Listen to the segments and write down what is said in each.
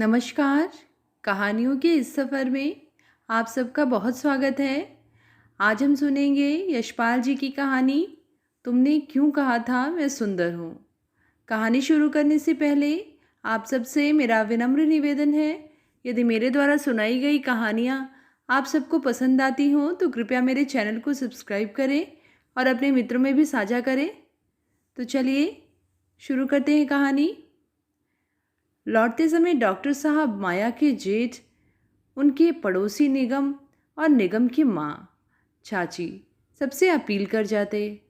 नमस्कार। कहानियों के इस सफ़र में आप सबका बहुत स्वागत है। आज हम सुनेंगे यशपाल जी की कहानी तुमने क्यों कहा था मैं सुंदर हूँ। कहानी शुरू करने से पहले आप सबसे मेरा विनम्र निवेदन है, यदि मेरे द्वारा सुनाई गई कहानियाँ आप सबको पसंद आती हों तो कृपया मेरे चैनल को सब्सक्राइब करें और अपने मित्रों में भी साझा करें। तो चलिए शुरू करते हैं कहानी। लौटते समय डॉक्टर साहब, माया के जेठ, उनके पड़ोसी निगम और निगम की माँ चाची सबसे अपील कर जाते,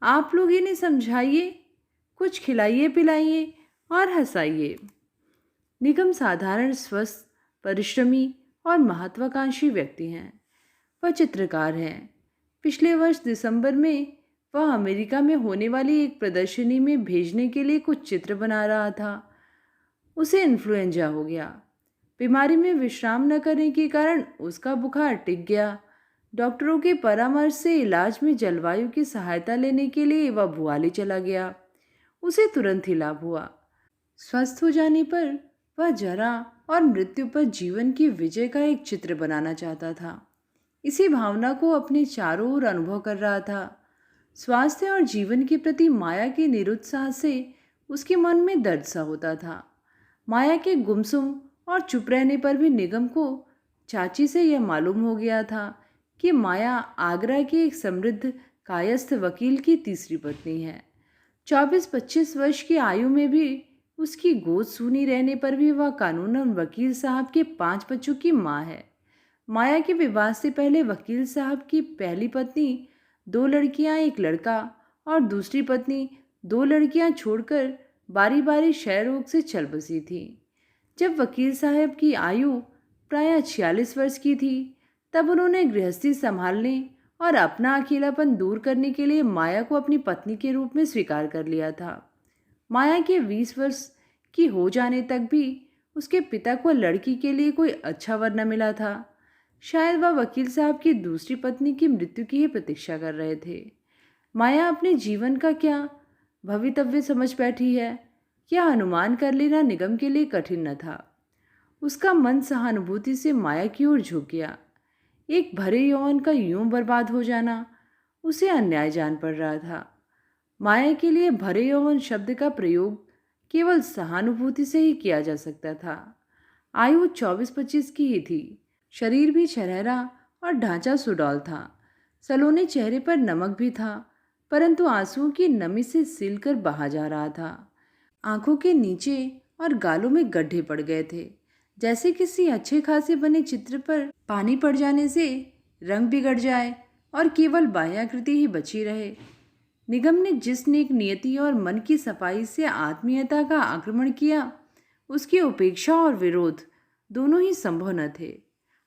आप लोग इन्हें समझाइए, कुछ खिलाइए पिलाइए और हंसाइए। निगम साधारण, स्वस्थ, परिश्रमी और महत्वाकांक्षी व्यक्ति हैं। वह चित्रकार हैं। पिछले वर्ष दिसंबर में वह अमेरिका में होने वाली एक प्रदर्शनी में भेजने के लिए कुछ चित्र बना रहा था। उसे इन्फ्लुएंजा हो गया। बीमारी में विश्राम न करने के कारण उसका बुखार टिक गया। डॉक्टरों के परामर्श से इलाज में जलवायु की सहायता लेने के लिए वह भुआली चला गया। उसे तुरंत ही लाभ हुआ। स्वस्थ हो जाने पर वह जरा और मृत्यु पर जीवन की विजय का एक चित्र बनाना चाहता था। इसी भावना को अपने चारों ओर अनुभव कर रहा था। स्वास्थ्य और जीवन के प्रति माया के निरुत्साह से उसके मन में दर्द सा होता था। माया के गुमसुम और चुप रहने पर भी निगम को चाची से यह मालूम हो गया था कि माया आगरा के एक समृद्ध कायस्थ वकील की तीसरी पत्नी है। 24-25 वर्ष की आयु में भी उसकी गोद सूनी रहने पर भी वह कानूनन वकील साहब के 5 बच्चों की माँ है। माया के विवाह से पहले वकील साहब की पहली पत्नी 2 लड़कियां, 1 लड़का और दूसरी पत्नी 2 लड़कियां छोड़कर बारी बारी क्षय रोग से चल बसी थी। जब वकील साहब की आयु प्रायः 46 वर्ष की थी, तब उन्होंने गृहस्थी संभालने और अपना अकेलापन दूर करने के लिए माया को अपनी पत्नी के रूप में स्वीकार कर लिया था। माया के 20 वर्ष की हो जाने तक भी उसके पिता को लड़की के लिए कोई अच्छा वर न मिला था। शायद वह वकील साहब की दूसरी पत्नी की मृत्यु की ही प्रतीक्षा कर रहे थे। माया अपने जीवन का क्या भवितव्य समझ बैठी है, यह अनुमान कर लेना निगम के लिए कठिन न था। उसका मन सहानुभूति से माया की ओर झुक गया। एक भरे यौवन का यूं बर्बाद हो जाना उसे अन्याय जान पड़ रहा था। माया के लिए भरे यौवन शब्द का प्रयोग केवल सहानुभूति से ही किया जा सकता था। आयु 24-25 की ही थी। शरीर भी छरहरा और ढांचा सुडौल था। सलोने चेहरे पर नमक भी था, परंतु आंसुओं की नमी से सिलकर बहा जा रहा था। आंखों के नीचे और गालों में गड्ढे पड़ गए थे, जैसे किसी अच्छे खासे बने चित्र पर पानी पड़ जाने से रंग बिगड़ जाए और केवल बाह्याकृति ही बची रहे। निगम ने जिस नेक नियति और मन की सफाई से आत्मीयता का आक्रमण किया, उसकी उपेक्षा और विरोध दोनों ही संभव न थे।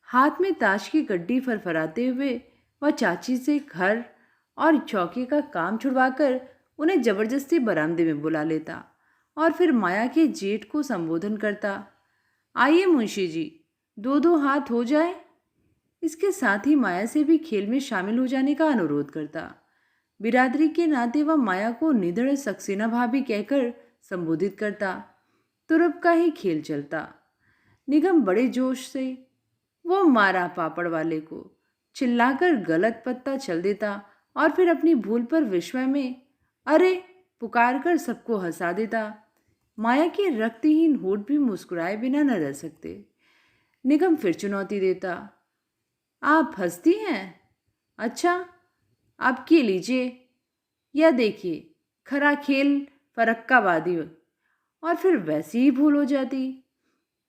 हाथ में ताश की गड्डी फरफराते हुए वह चाची से घर और चौके का काम छुड़वाकर उन्हें जबरदस्ती बरामदे में बुला लेता और फिर माया के जेठ को संबोधन करता, आइए मुंशी जी, 2-2 हाथ हो जाए। इसके साथ ही माया से भी खेल में शामिल हो जाने का अनुरोध करता। बिरादरी के नाते वह माया को निधड़ सक्सेना भाभी कहकर संबोधित करता। तुरब का ही खेल चलता। निगम बड़े जोश से वो मारा पापड़ वाले को चिल्लाकर गलत पत्ता चल देता और फिर अपनी भूल पर विस्मय में अरे पुकार कर सबको हंसा देता। माया के रक्तहीन होठ भी मुस्कुराए बिना न रह सकते। निगम फिर चुनौती देता, आप हंसती हैं? अच्छा, आप के लीजिए, या देखिए, खरा खेल फरक्काबादी। और फिर वैसी ही भूल हो जाती।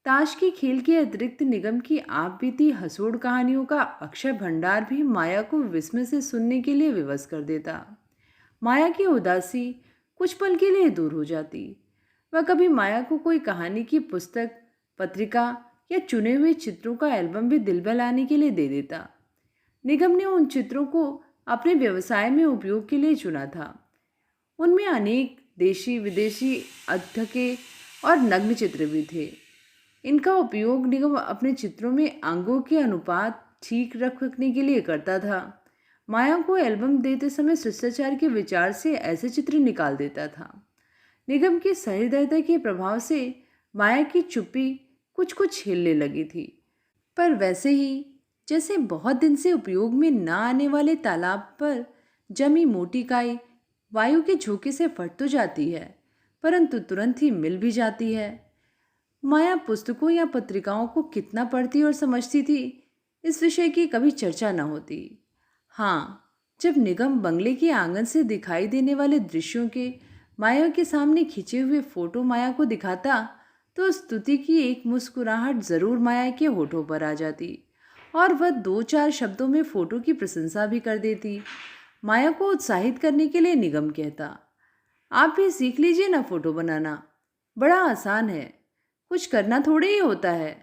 ताश के खेल के अतिरिक्त निगम की आप बीती हंसोड़ कहानियों का अक्षय भंडार भी माया को विस्मय से सुनने के लिए विवश कर देता। माया की उदासी कुछ पल के लिए दूर हो जाती। वह कभी माया को कोई कहानी की पुस्तक, पत्रिका या चुने हुए चित्रों का एल्बम भी दिल बहलाने के लिए दे देता। निगम ने उन चित्रों को अपने व्यवसाय में उपयोग के लिए चुना था। उनमें अनेक देशी विदेशी अध्यके और नग्न चित्र भी थे। इनका उपयोग निगम अपने चित्रों में अंगों के अनुपात ठीक रखने के लिए करता था। माया को एल्बम देते समय शिष्टाचार के विचार से ऐसे चित्र निकाल देता था। निगम की सहृदयता के प्रभाव से माया की चुप्पी कुछ कुछ हिलने लगी थी, पर वैसे ही जैसे बहुत दिन से उपयोग में न आने वाले तालाब पर जमी मोटी काई वायु के झोंके से फट तो जाती है, परंतु तुरंत ही मिल भी जाती है। माया पुस्तकों या पत्रिकाओं को कितना पढ़ती और समझती थी, इस विषय की कभी चर्चा न होती। हाँ, जब निगम बंगले के आंगन से दिखाई देने वाले दृश्यों के माया के सामने खिंचे हुए फोटो माया को दिखाता, तो स्तुति की एक मुस्कुराहट जरूर माया के होठों पर आ जाती और वह दो चार शब्दों में फोटो की प्रशंसा भी कर देती। माया को उत्साहित करने के लिए निगम कहता, आप भी सीख लीजिए ना फोटो बनाना, बड़ा आसान है, कुछ करना थोड़े ही होता है,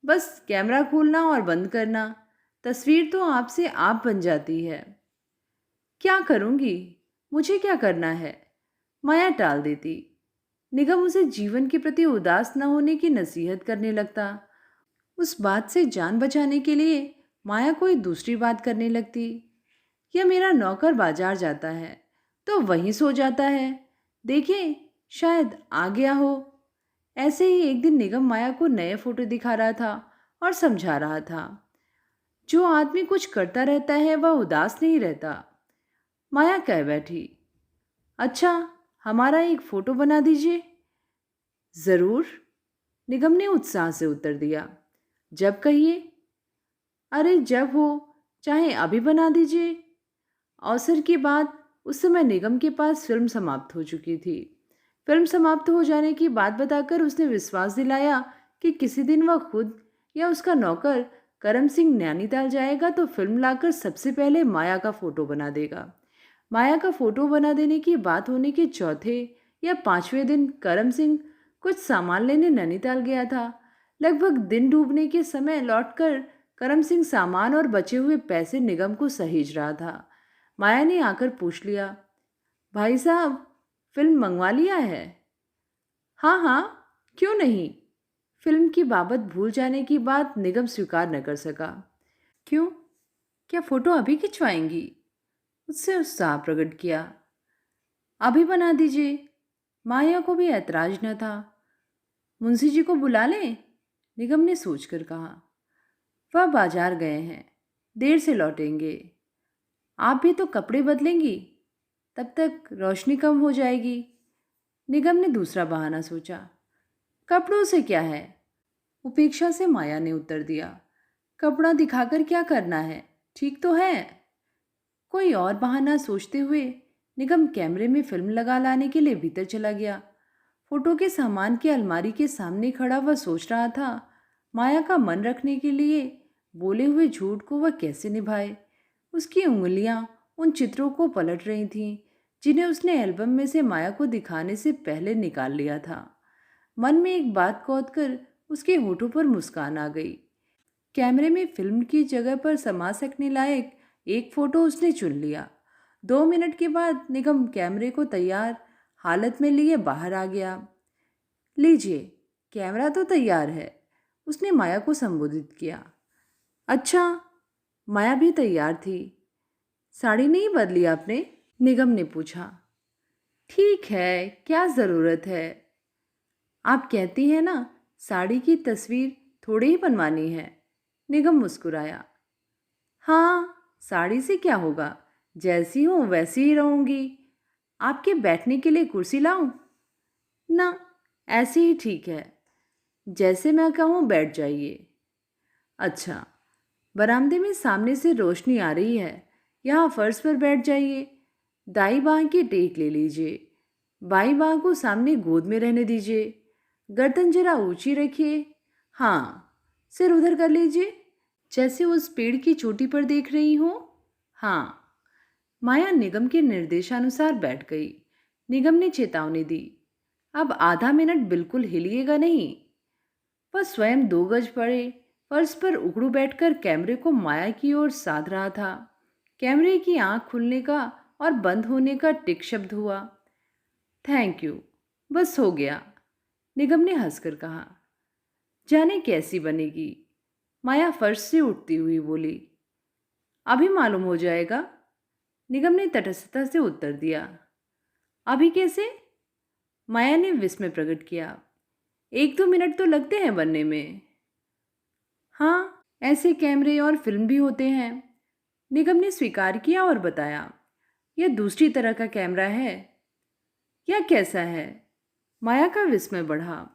बस कैमरा खोलना और बंद करना, तस्वीर तो आपसे आप बन जाती है। क्या करूंगी, मुझे क्या करना है, माया टाल देती। निगम उसे जीवन के प्रति उदास न होने की नसीहत करने लगता। उस बात से जान बचाने के लिए माया कोई दूसरी बात करने लगती। यह मेरा नौकर बाजार जाता है तो वहीं सो जाता है, देखिए शायद आ गया हो। ऐसे ही एक दिन निगम माया को नए फोटो दिखा रहा था और समझा रहा था, जो आदमी कुछ करता रहता है वह उदास नहीं रहता। माया कह बैठी, अच्छा, हमारा एक फोटो बना दीजिए। जरूर, निगम ने उत्साह से उत्तर दिया। जब कहिए। अरे जब हो, चाहे अभी बना दीजिए। अवसर की बात, उस समय निगम के पास फिल्म समाप्त हो चुकी थी। फिल्म समाप्त हो जाने की बात बताकर उसने विश्वास दिलाया कि किसी दिन वह खुद या उसका नौकर करम सिंह नैनीताल जाएगा तो फिल्म लाकर सबसे पहले माया का फोटो बना देगा। माया का फोटो बना देने की बात होने के चौथे या पांचवें दिन करम सिंह कुछ सामान लेने नैनीताल गया था। लगभग दिन डूबने के समय लौटकर करम सिंह सामान और बचे हुए पैसे निगम को सहेज रहा था। माया ने आकर पूछ लिया, भाई साहब, फिल्म मंगवा लिया है? हाँ हाँ, क्यों नहीं। फिल्म की बाबत भूल जाने की बात निगम स्वीकार न कर सका। क्यों, क्या फोटो अभी खिंचवाएंगी? उससे उत्साह प्रकट किया। अभी बना दीजिए। माया को भी ऐतराज न था। मुंशी जी को बुला लें? निगम ने सोचकर कहा। वह बाजार गए हैं, देर से लौटेंगे। आप भी तो कपड़े बदलेंगी, तब तक रोशनी कम हो जाएगी। निगम ने दूसरा बहाना सोचा। कपड़ों से क्या है? उपेक्षा से माया ने उत्तर दिया। कपड़ा दिखाकर क्या करना है, ठीक तो है। कोई और बहाना सोचते हुए निगम कैमरे में फिल्म लगा लाने के लिए भीतर चला गया। फोटो के सामान की अलमारी के सामने खड़ा वह सोच रहा था, माया का मन रखने के लिए बोले हुए झूठ को वह कैसे निभाए। उसकी उंगलियां उन चित्रों को पलट रही थीं जिन्हें उसने एल्बम में से माया को दिखाने से पहले निकाल लिया था। मन में एक बात कौध कर उसके होठों पर मुस्कान आ गई। कैमरे में फिल्म की जगह पर समा सकने लायक एक फोटो उसने चुन लिया। 2 मिनट के बाद निगम कैमरे को तैयार हालत में लिए बाहर आ गया। लीजिए, कैमरा तो तैयार है, उसने माया को संबोधित किया। अच्छा, माया भी तैयार थी। साड़ी नहीं बदली आपने? निगम ने पूछा। ठीक है, क्या ज़रूरत है? आप कहती हैं ना, साड़ी की तस्वीर थोड़ी ही बनवानी है। निगम मुस्कुराया। हाँ, साड़ी से क्या होगा, जैसी हूँ वैसी ही रहूँगी। आपके बैठने के लिए कुर्सी लाऊं? ना, ऐसे ही ठीक है, जैसे मैं कहूँ बैठ जाइए। अच्छा, बरामदे में सामने से रोशनी आ रही है, यहाँ फर्श पर बैठ जाइए। दाई बांह की टेक ले लीजिए, बाई बांह को सामने गोद में रहने दीजिए। गर्दन जरा ऊंची रखिए। हाँ, सिर उधर कर लीजिए, जैसे उस पेड़ की चोटी पर देख रही हो। हाँ। माया निगम के निर्देशानुसार बैठ गई। निगम ने चेतावनी दी, अब आधा मिनट बिल्कुल हिलिएगा नहीं। वह स्वयं 2 गज पड़े फर्श पर उकड़ू बैठकर कैमरे को माया की ओर साध रहा था। कैमरे की आंख खुलने का और बंद होने का टिक शब्द हुआ। थैंक यू, बस हो गया, निगम ने हंसकर कहा। जाने कैसी बनेगी, माया फर्श से उठती हुई बोली। अभी मालूम हो जाएगा, निगम ने तटस्थता से उत्तर दिया। अभी कैसे? माया ने विस्मय प्रकट किया। 1-2 मिनट तो लगते हैं बनने में। हाँ, ऐसे कैमरे और फिल्म भी होते हैं। निगम ने स्वीकार किया और बताया, यह दूसरी तरह का कैमरा है। यह कैसा है? माया का विस्मय बढ़ा।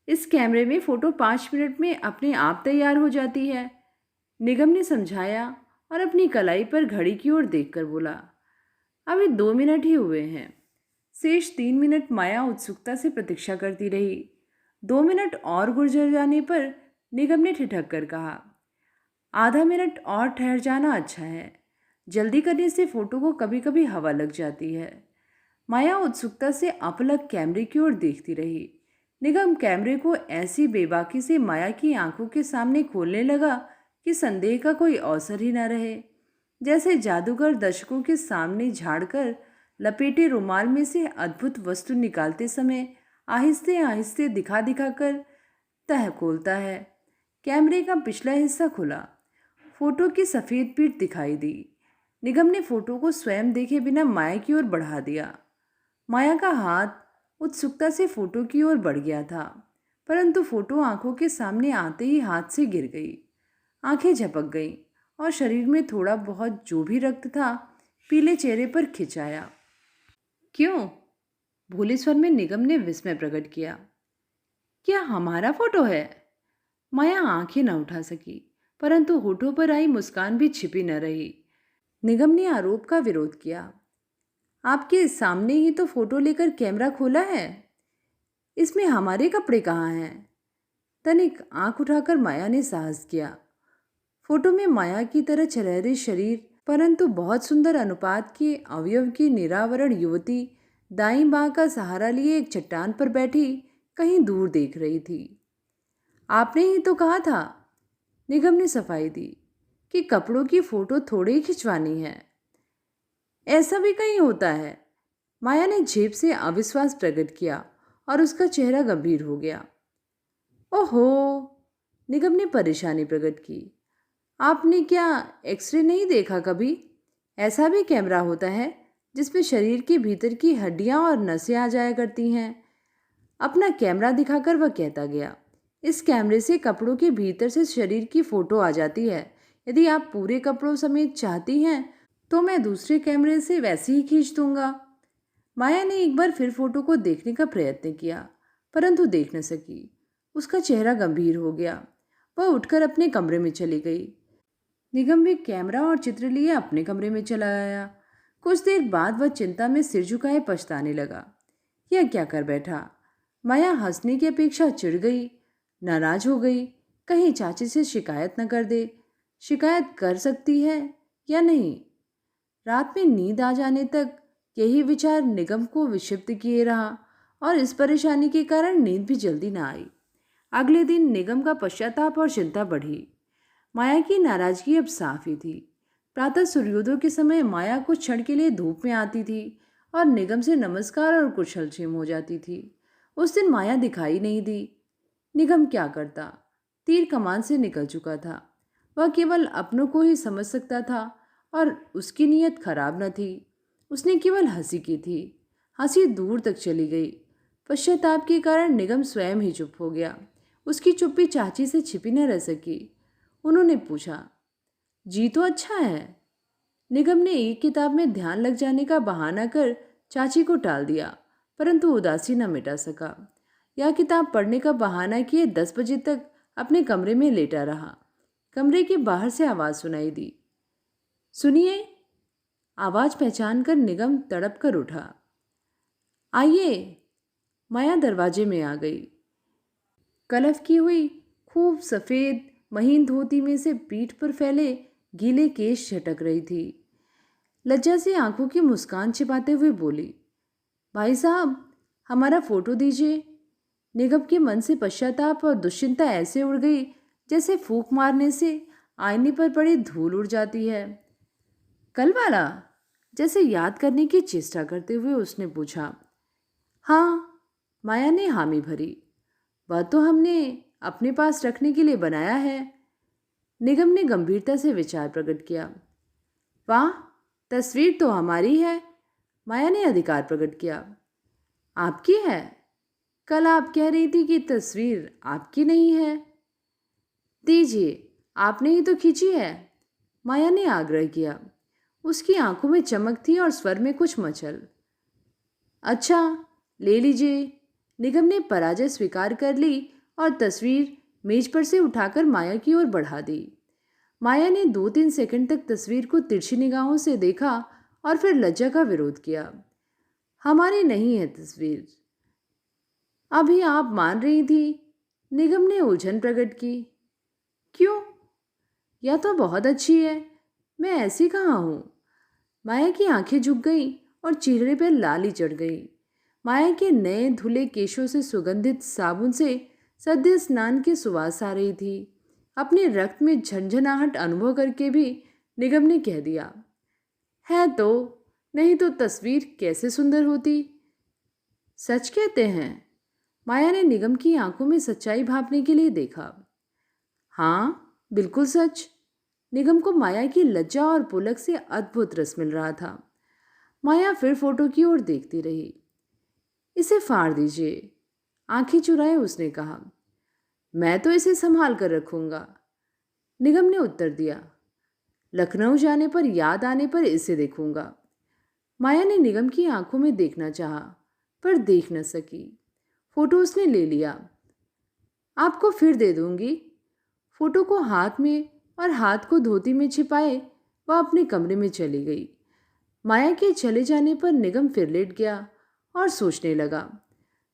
इस कैमरे में फोटो 5 मिनट में अपने आप तैयार हो जाती है। निगम ने समझाया और अपनी कलाई पर घड़ी की ओर देखकर बोला, अभी 2 मिनट ही हुए हैं। शेष 3 मिनट माया उत्सुकता से प्रतीक्षा करती रही। 2 मिनट और गुजर जाने पर निगम ने ठिठक कर कहा, आधा मिनट और ठहर जाना अच्छा है। जल्दी करने से फोटो को कभी कभी हवा लग जाती है। माया उत्सुकता से अपलक कैमरे की ओर देखती रही। निगम कैमरे को ऐसी बेबाकी से माया की आंखों के सामने खोलने लगा कि संदेह का कोई अवसर ही न रहे। जैसे जादूगर दर्शकों के सामने झाड़कर लपेटे रुमाल में से अद्भुत वस्तु निकालते समय आहिस्ते आहिस्ते दिखा दिखा कर तह खोलता है। कैमरे का पिछला हिस्सा खुला। फोटो की सफ़ेद पीठ दिखाई दी। निगम ने फोटो को स्वयं देखे बिना माया की ओर बढ़ा दिया। माया का हाथ उत्सुकता से फोटो की ओर बढ़ गया था, परंतु फोटो आंखों के सामने आते ही हाथ से गिर गई। आंखें झपक गईं और शरीर में थोड़ा बहुत जो भी रक्त था पीले चेहरे पर खिंचाया। क्यों? भोले स्वर में निगम ने विस्मय प्रकट किया। क्या हमारा फोटो है? माया आंखें न उठा सकी, परंतु होठों पर आई मुस्कान भी छिपी न रही। निगम ने आरोप का विरोध किया, आपके सामने ही तो फोटो लेकर कैमरा खोला है, इसमें हमारे कपड़े कहाँ हैं? तनिक आंख उठाकर माया ने साहस किया। फोटो में माया की तरह छलहरे शरीर परंतु बहुत सुंदर अनुपात के अवयव की निरावरण युवती दाईं बां का सहारा लिए एक चट्टान पर बैठी कहीं दूर देख रही थी। आपने ही तो कहा था, निगम ने सफाई दी, कि कपड़ों की फोटो थोड़ी ही खिंचवानी है। ऐसा भी कहीं होता है? माया ने झेप से अविश्वास प्रकट किया और उसका चेहरा गंभीर हो गया। ओहो, निगम ने परेशानी प्रकट की। आपने क्या एक्सरे नहीं देखा कभी? ऐसा भी कैमरा होता है जिसमें शरीर के भीतर की हड्डियां और नसें आ जाया करती हैं। अपना कैमरा दिखाकर वह कहता गया, इस कैमरे से कपड़ों के भीतर से शरीर की फोटो आ जाती है। यदि आप पूरे कपड़ों समेत चाहती हैं तो मैं दूसरे कैमरे से वैसे ही खींच दूंगा। माया ने एक बार फिर फोटो को देखने का प्रयत्न किया, परंतु देख न सकी। उसका चेहरा गंभीर हो गया। वह उठकर अपने कमरे में चली गई। निगम भी कैमरा और चित्र लिए अपने कमरे में चला गया। कुछ देर बाद वह चिंता में सिर झुकाए पछताने लगा। यह क्या कर बैठा? माया हंसने की अपेक्षा चिढ़ गई, नाराज हो गई। कहीं चाची से शिकायत न कर दे। शिकायत कर सकती है या नहीं? रात में नींद आ जाने तक यही विचार निगम को विक्षिप्त किए रहा और इस परेशानी के कारण नींद भी जल्दी न आई। अगले दिन निगम का पश्चाताप और चिंता बढ़ी। माया की नाराजगी अब साफ ही थी। प्रातः सूर्योदय के समय माया कुछ क्षण के लिए धूप में आती थी और निगम से नमस्कार और कुशलक्षेम हो जाती थी। उस दिन माया दिखाई नहीं दी। निगम क्या करता? तीर कमान से निकल चुका था। वह केवल अपनों को ही समझ सकता था और उसकी नीयत खराब न थी। उसने केवल हंसी की थी। हंसी दूर तक चली गई। पश्चाताप के कारण निगम स्वयं ही चुप हो गया। उसकी चुप्पी चाची से छिपी न रह सकी। उन्होंने पूछा, जी तो अच्छा है? निगम ने एक किताब में ध्यान लग जाने का बहाना कर चाची को टाल दिया, परंतु उदासी न मिटा सका। यह किताब पढ़ने का बहाना किए 10 बजे तक अपने कमरे में लेटा रहा। कमरे के बाहर से आवाज़ सुनाई दी। सुनिए। आवाज़ पहचान कर निगम तड़प कर उठा। आइए। माया दरवाजे में आ गई। कलफ की हुई खूब सफ़ेद महीन धोती में से पीठ पर फैले गीले केश झटक रही थी। लज्जा से आंखों की मुस्कान छिपाते हुए बोली, भाई साहब, हमारा फोटो दीजिए। निगम के मन से पश्चाताप और दुश्चिंता ऐसे उड़ गई जैसे फूंक मारने से आईने पर पड़ी धूल उड़ जाती है। कल वाला? जैसे याद करने की चेष्टा करते हुए उसने पूछा। हाँ, माया ने हामी भरी। वह तो हमने अपने पास रखने के लिए बनाया है। निगम ने गंभीरता से विचार प्रकट किया। वाह, तस्वीर तो हमारी है। माया ने अधिकार प्रकट किया। आपकी है? कल आप कह रही थी कि तस्वीर आपकी नहीं है। दीजिए, आपने ही तो खींची है। माया ने आग्रह किया। उसकी आंखों में चमक थी और स्वर में कुछ मचल। अच्छा, ले लीजिए। निगम ने पराजय स्वीकार कर ली और तस्वीर मेज पर से उठाकर माया की ओर बढ़ा दी। माया ने 2-3 सेकंड तक तस्वीर को तिरछी निगाहों से देखा और फिर लज्जा का विरोध किया। हमारी नहीं है तस्वीर। अभी आप मान रही थी। निगम ने उलझन प्रकट की। क्यों? यह तो बहुत अच्छी है। मैं ऐसी कहाँ हूँ? माया की आंखें झुक गईं और चेहरे पर लाली चढ़ गई। माया के नए धुले केशों से सुगंधित साबुन से सद्य स्नान की सुवास आ रही थी। अपने रक्त में झंझनाहट अनुभव करके भी निगम ने कह दिया, है तो, नहीं तो तस्वीर कैसे सुंदर होती। सच कहते हैं? माया ने निगम की आंखों में सच्चाई भांपने के लिए देखा। हाँ, बिल्कुल सच। निगम को माया की लज्जा और पुलक से अद्भुत रस मिल रहा था। माया फिर फोटो की ओर देखती रही। इसे फाड़ दीजिए, आंखें चुराए उसने कहा। मैं तो इसे संभाल कर रखूंगा, निगम ने उत्तर दिया। लखनऊ जाने पर याद आने पर इसे देखूंगा। माया ने निगम की आंखों में देखना चाहा, पर देख न सकी। फोटो उसने ले लिया। आपको फिर दे दूंगी। फोटो को हाथ में और हाथ को धोती में छिपाए वह अपने कमरे में चली गई। माया के चले जाने पर निगम फिर लेट गया और सोचने लगा।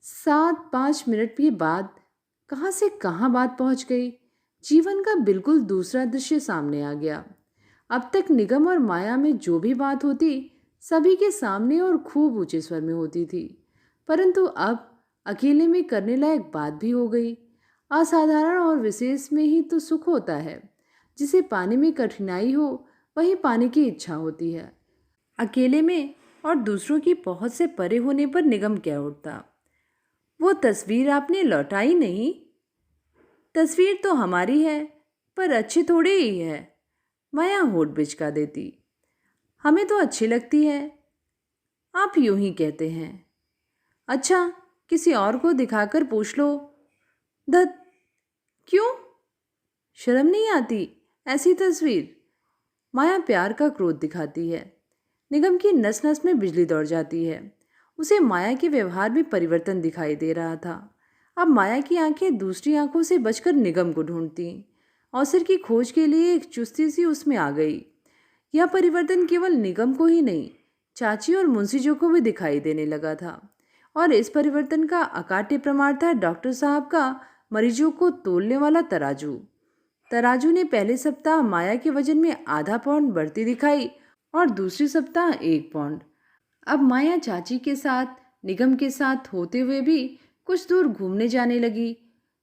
7-5 मिनट के बाद कहाँ से कहाँ बात पहुँच गई। जीवन का बिल्कुल दूसरा दृश्य सामने आ गया। अब तक निगम और माया में जो भी बात होती सभी के सामने और खूब ऊंचे स्वर में होती थी, परंतु अब अकेले में करने लायक बात भी हो गई। असाधारण और विशेष में ही तो सुख होता है। जिसे पाने में कठिनाई हो वही पाने की इच्छा होती है। अकेले में और दूसरों की पहुंच से परे होने पर निगम कह उठता, वो तस्वीर आपने लौटाई नहीं। तस्वीर तो हमारी है, पर अच्छी थोड़ी ही है। माया होठ बिचका देती। हमें तो अच्छी लगती है। आप यूं ही कहते हैं। अच्छा, किसी और को दिखाकर पूछ लो। धत, क्यों? शर्म नहीं आती ऐसी तस्वीर? माया प्यार का क्रोध दिखाती है। निगम की नस नस में बिजली दौड़ जाती है। उसे माया के व्यवहार में परिवर्तन दिखाई दे रहा था। अब माया की आंखें दूसरी आंखों से बचकर निगम को ढूंढती। अवसर की खोज के लिए एक चुस्ती सी उसमें आ गई। यह परिवर्तन केवल निगम को ही नहीं, चाची और मुंशीजो को भी दिखाई देने लगा था। और इस परिवर्तन का अकाट्य प्रमाण था डॉक्टर साहब का मरीजों को तोलने वाला तराजू। तराजू ने पहले सप्ताह माया के वजन में आधा पाउंड बढ़ती दिखाई और दूसरी सप्ताह 1 पाउंड। अब माया चाची के साथ, निगम के साथ होते हुए भी कुछ दूर घूमने जाने लगी।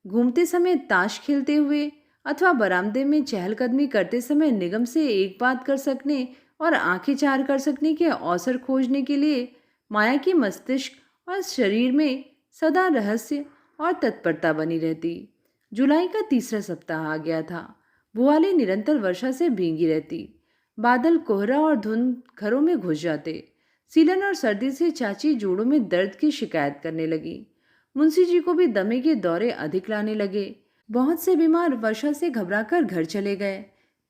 घूमते समय ताश खेलते हुए अथवा बरामदे में चहलकदमी करते समय निगम से एक बात कर सकने और आंखें चार कर सकने के अवसर खोजने के लिए माया के मस्तिष्क और शरीर में सदा रहस्य और तत्परता बनी रहती। जुलाई का तीसरा सप्ताह आ गया था। भुआली निरंतर वर्षा से भींगी रहती। बादल, कोहरा और धुंध घरों में घुस जाते। सीलन और सर्दी से चाची जोड़ों में दर्द की शिकायत करने लगी। मुंशी जी को भी दमे के दौरे अधिक लाने लगे। बहुत से बीमार वर्षा से घबराकर घर चले गए।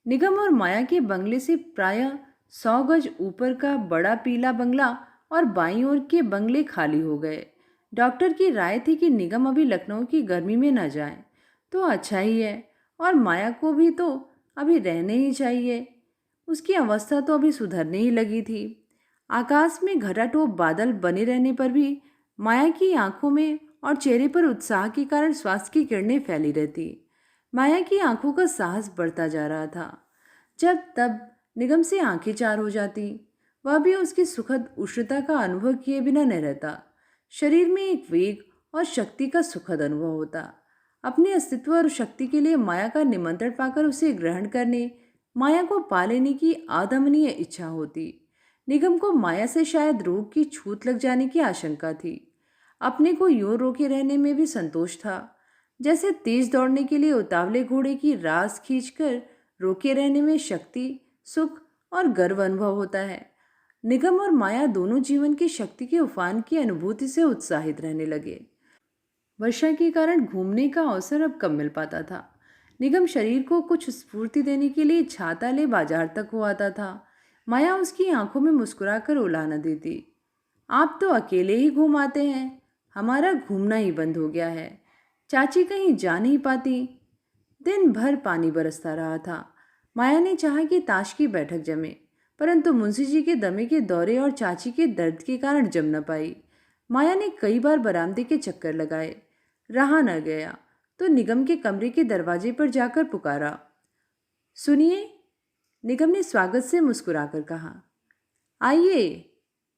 निगम और माया के बंगले से प्रायः 100 गज ऊपर का बड़ा पीला बंगला और बाईं ओर के बंगले खाली हो गए। डॉक्टर की राय थी कि निगम अभी लखनऊ की गर्मी में न जाए तो अच्छा ही है, और माया को भी तो अभी रहने ही चाहिए। उसकी अवस्था तो अभी सुधरने ही लगी थी। आकाश में घटाटोप बादल बने रहने पर भी माया की आंखों में और चेहरे पर उत्साह के कारण स्वास्थ्य की किरणें फैली रहती। माया की आंखों का साहस बढ़ता जा रहा था। जब तब निगम से आंखें चार हो जाती। वह भी उसकी सुखद उष्णता का अनुभव किए बिना न रहता। शरीर में एक वेग और शक्ति का सुखद अनुभव होता। अपने अस्तित्व और शक्ति के लिए माया का निमंत्रण पाकर उसे ग्रहण करने, माया को पा लेने की अदमनीय इच्छा होती। निगम को माया से शायद रोग की छूत लग जाने की आशंका थी। अपने को यूं रोके रहने में भी संतोष था, जैसे तेज दौड़ने के लिए उतावले घोड़े की रास खींचकर रोके रहने में शक्ति, सुख और गर्व अनुभव होता है। निगम और माया दोनों जीवन की शक्ति के उफान की अनुभूति से उत्साहित रहने लगे। वर्षा के कारण घूमने का अवसर अब कम मिल पाता था। निगम शरीर को कुछ स्फूर्ति देने के लिए छाता ले बाजार तक हो आता था। माया उसकी आंखों में मुस्कुराकर उलाहना देती। आप तो अकेले ही घूम आते हैं, हमारा घूमना ही बंद हो गया है। चाची कहीं जा नहीं पाती। दिन भर पानी बरसता रहा था। माया ने चाहा कि ताश की बैठक जमे, परंतु मुंशी जी के दमे के दौरे और चाची के दर्द के कारण जम न पाई। माया ने कई बार बरामदे के चक्कर लगाए, रहा न गया तो निगम के कमरे के दरवाजे पर जाकर पुकारा। सुनिए, निगम ने स्वागत से मुस्कुराकर कहा। आइए,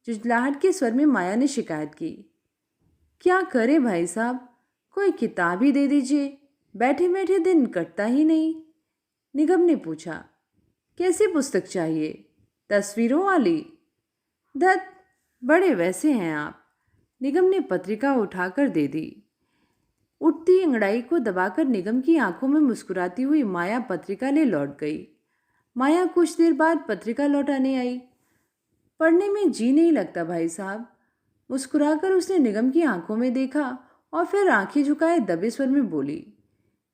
झुंझलाहट के स्वर में माया ने शिकायत की। क्या करे भाई साहब, कोई किताब ही दे दीजिए, बैठे बैठे दिन कटता ही नहीं। निगम ने पूछा, कैसी पुस्तक चाहिए, तस्वीरों वाली? धत, बड़े वैसे हैं आप। निगम ने पत्रिका उठाकर दे दी। उठती अंगड़ाई को दबाकर निगम की आंखों में मुस्कुराती हुई माया पत्रिका ले लौट गई। माया कुछ देर बाद पत्रिका लौटाने आई। पढ़ने में जी नहीं लगता भाई साहब। मुस्कुराकर उसने निगम की आंखों में देखा और फिर आंखें झुकाए दबे स्वर में बोली,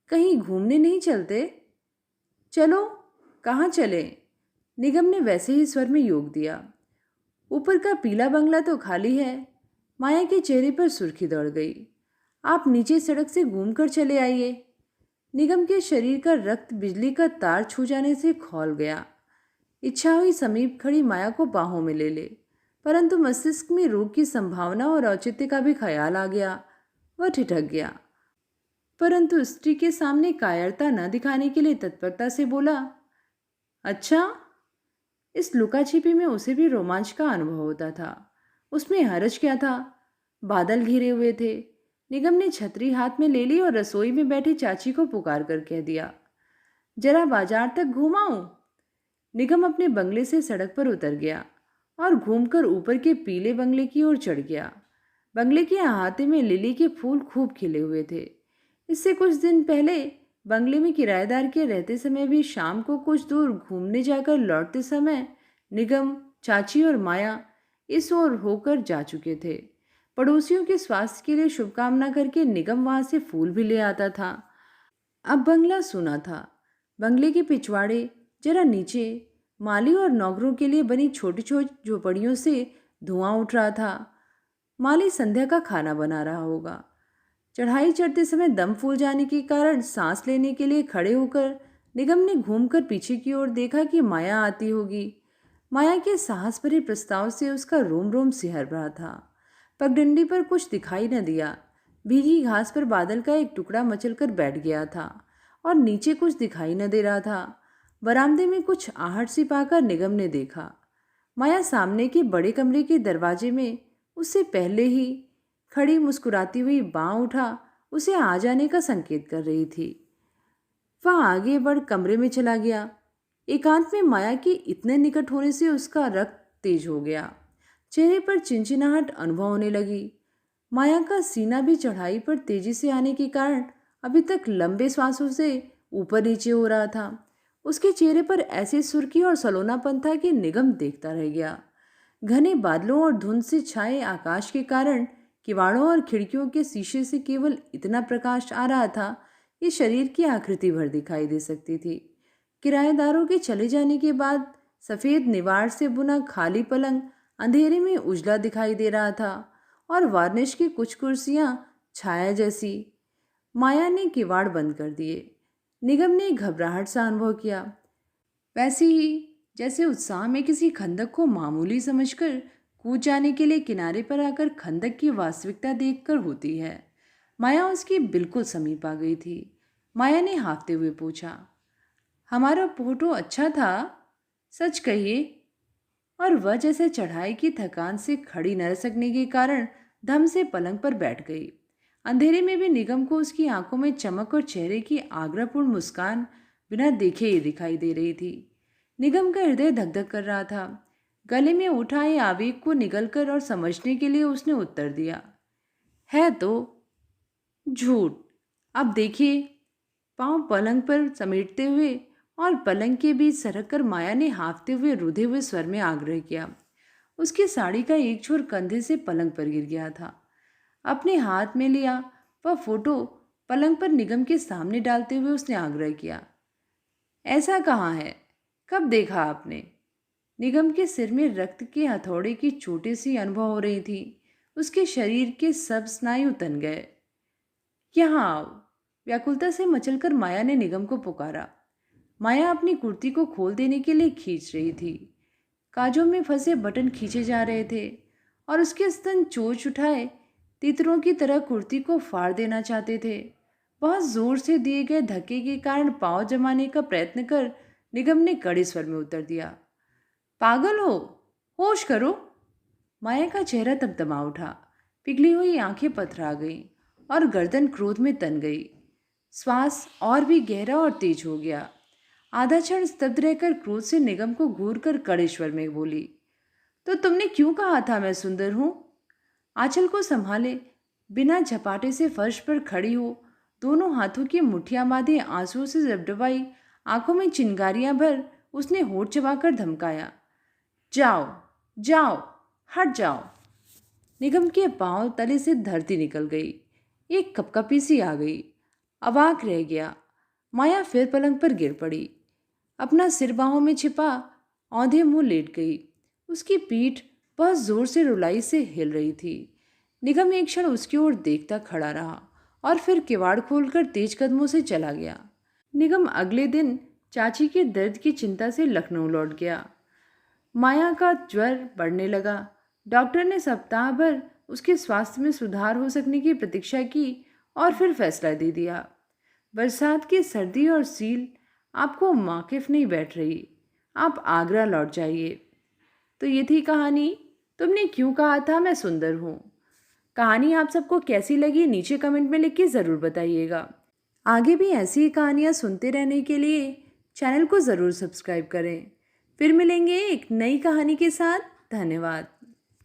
कहीं घूमने नहीं चलते? चलो, कहाँ चले? निगम ने वैसे ही स्वर में योग दिया। ऊपर का पीला बंगला तो खाली है। माया के चेहरे पर सुर्खी दौड़ गई। आप नीचे सड़क से घूमकर चले आइए। निगम के शरीर का रक्त बिजली का तार छू जाने से खौल गया। इच्छा हुई समीप खड़ी माया को बाहों में ले ले, परंतु मस्तिष्क में रोग की संभावना और औचित्य का भी ख्याल आ गया। वह ठिठक गया, परंतु स्त्री के सामने कायरता न दिखाने के लिए तत्परता से बोला, अच्छा। इस लुका छिपी में उसे भी रोमांच का अनुभव होता था। उसमें हरज क्या था? बादल घिरे हुए थे। निगम ने छतरी हाथ में ले ली और रसोई में बैठी चाची को पुकार कर कह दिया, जरा बाजार तक घुमाऊं? निगम अपने बंगले से सड़क पर उतर गया और घूमकर ऊपर के पीले बंगले की ओर चढ़ गया। बंगले के अहाते में लिली के फूल खूब खिले हुए थे। इससे कुछ दिन पहले बंगले में किराएदार के रहते समय भी शाम को कुछ दूर घूमने जाकर लौटते समय निगम, चाची और माया इस ओर होकर जा चुके थे। पड़ोसियों के स्वास्थ्य के लिए शुभकामना करके निगम वहां से फूल भी ले आता था। अब बंगला सूना था। बंगले के पिछवाड़े जरा नीचे माली और नौकरों के लिए बनी छोटी छोटी झोपड़ियों से धुआं उठ रहा था। माली संध्या का खाना बना रहा होगा। चढ़ाई चढ़ते समय दम फूल जाने के कारण सांस लेने के लिए खड़े होकर निगम ने घूमकर पीछे की ओर देखा कि माया आती होगी। माया के साहस भरे प्रस्ताव से उसका रोम रोम सिहर रहा था। पगडंडी पर कुछ दिखाई न दिया। भीगी घास पर बादल का एक टुकड़ा मचलकर बैठ गया था और नीचे कुछ दिखाई न दे रहा था। बरामदे में कुछ आहट सी पाकर निगम ने देखा। माया सामने के बड़े कमरे के दरवाजे में उससे पहले ही खड़ी मुस्कुराती हुई बाँह उठा उसे आ जाने का संकेत कर रही थी। वह आगे बढ़ कमरे में चला गया। एकांत में माया के इतने निकट होने से उसका रक्त तेज हो गया। चेहरे पर चिंचिनाहट अनुभव होने लगी। माया का सीना भी चढ़ाई पर तेजी से आने के कारण अभी तक लंबे श्वासों से ऊपर नीचे हो रहा था। उसके चेहरे पर ऐसी सुर्खी और सलोनापन था कि निगम देखता रह गया। घने बादलों और धुंध से छाए आकाश के कारण किवाड़ों और खिड़कियों के शीशे से केवल इतना प्रकाश आ रहा था कि शरीर की आकृति भर दिखाई दे सकती थी। किराएदारों के चले जाने के बाद सफ़ेद निवाड़ से बुना खाली पलंग अंधेरे में उजला दिखाई दे रहा था और वार्निश की कुछ कुर्सियां छाया जैसी। माया ने किवाड़ बंद कर दिए। निगम ने घबराहट सा अनुभव किया, वैसे ही जैसे उत्साह में किसी खंदक को मामूली समझकर कूद जाने के लिए किनारे पर आकर खंदक की वास्तविकता देखकर होती है। माया उसके बिल्कुल समीप आ गई थी। माया ने हाँफते हुए पूछा, हमारा फोटो अच्छा था? सच कहिए। और वह जैसे चढ़ाई की थकान से खड़ी न रह सकने के कारण धम से पलंग पर बैठ गई। अंधेरे में भी निगम को उसकी आंखों में चमक और चेहरे की आग्रहपूर्ण मुस्कान बिना देखे ही दिखाई दे रही थी। निगम का हृदय धक धक कर रहा था। गले में उठाए आवेग को निगलकर और समझने के लिए उसने उत्तर दिया, है तो झूठ। अब देखिए। पांव पलंग पर समेटते हुए और पलंग के बीच सरक कर माया ने हाँफते हुए रुधे हुए स्वर में आग्रह किया। उसकी साड़ी का एक छोर कंधे से पलंग पर गिर गया था। अपने हाथ में लिया वह फोटो पलंग पर निगम के सामने डालते हुए उसने आग्रह किया। ऐसा कहाँ है? कब देखा आपने? निगम के सिर में रक्त के हथौड़े की छोटी सी अनुभव हो रही थी। उसके शरीर के सब स्नायु तन गए। यहाँ आओ, व्याकुलता से मचलकर माया ने निगम को पुकारा। माया अपनी कुर्ती को खोल देने के लिए खींच रही थी। काजों में फंसे बटन खींचे जा रहे थे और उसके स्तन चोंच उठाए तीतरों की तरह कुर्ती को फाड़ देना चाहते थे। बहुत जोर से दिए गए धक्के के कारण पांव जमाने का प्रयत्न कर निगम ने कड़े स्वर में उत्तर दिया, पागल हो? होश करो। माया का चेहरा तमतमा उठा। पिघली हुई आंखें पथरा गईं और गर्दन क्रोध में तन गई। श्वास और भी गहरा और तेज हो गया। आधा क्षण स्तब्ध रहकर क्रोध से निगम को घूर कर कड़े स्वर में बोली, तो तुमने क्यों कहा था मैं सुंदर हूं? आंचल को संभाले बिना झपाटे से फर्श पर खड़ी हो दोनों हाथों की मुट्ठियां बांधे आंसुओं से जबडबाई आंखों में चिंगारियां भर उसने होठ चबाकर धमकाया, जाओ जाओ, हट जाओ। निगम के पांव तले से धरती निकल गई। एक कपकपी सी आ गई। अवाक रह गया। माया फिर पलंग पर गिर पड़ी। अपना सिर बाहों में छिपा औंधे मुंह लेट गई। उसकी पीठ बहुत जोर से रुलाई से हिल रही थी। निगम एक क्षण उसकी ओर देखता खड़ा रहा और फिर किवाड़ खोलकर तेज कदमों से चला गया। निगम अगले दिन चाची के दर्द की चिंता से लखनऊ लौट गया। माया का ज्वर बढ़ने लगा। डॉक्टर ने सप्ताह भर उसके स्वास्थ्य में सुधार हो सकने की प्रतीक्षा की और फिर फैसला दे दिया। बरसात की सर्दी और सील आपको वाकिफ नहीं बैठ रही। आप आगरा लौट जाइए। तो ये थी कहानी, तुमने क्यों कहा था मैं सुंदर हूँ। कहानी आप सबको कैसी लगी नीचे कमेंट में लिख के ज़रूर बताइएगा। आगे भी ऐसी ही कहानियाँ सुनते रहने के लिए चैनल को ज़रूर सब्सक्राइब करें। फिर मिलेंगे एक नई कहानी के साथ। धन्यवाद।